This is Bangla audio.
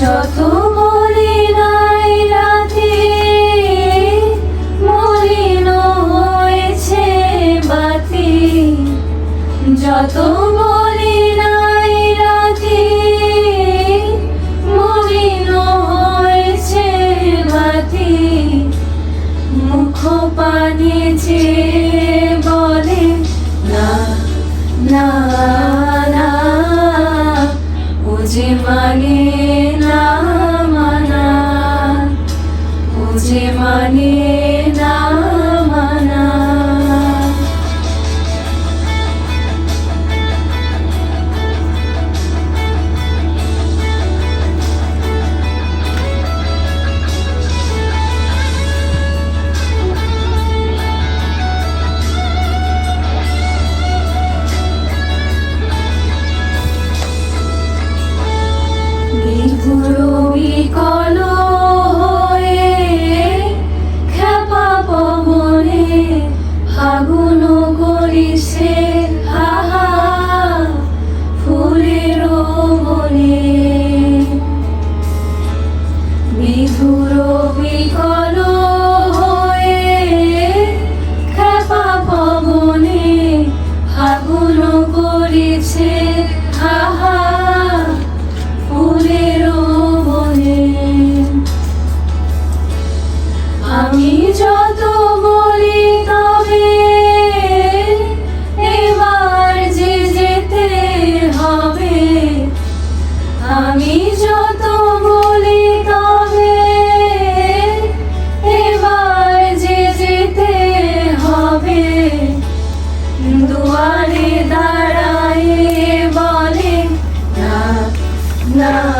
যত বলি নাই রাতে মলিন হয়েছে বাতি, যত বলি নাই রাতে মলিন হয়েছে বাতি, মুখ পানে চেয়ে বলে না না না, ও যে মানে না মানা, ও যে মানে না মানা। বিকল হয়ে খেপা পবনে ফাগুন করিছে হাহা ফুলের বনে, বিধুর বিকল হয়ে খেপা পবনে ফাগুন করিছে হাহা ফুলের বনে। আমি যত বলি তবে এবার যে যেতে হবে, আমি যত বলি তবে এবার যে যেতে হবে, দুয়ারে দাঁড়ায় বলে না না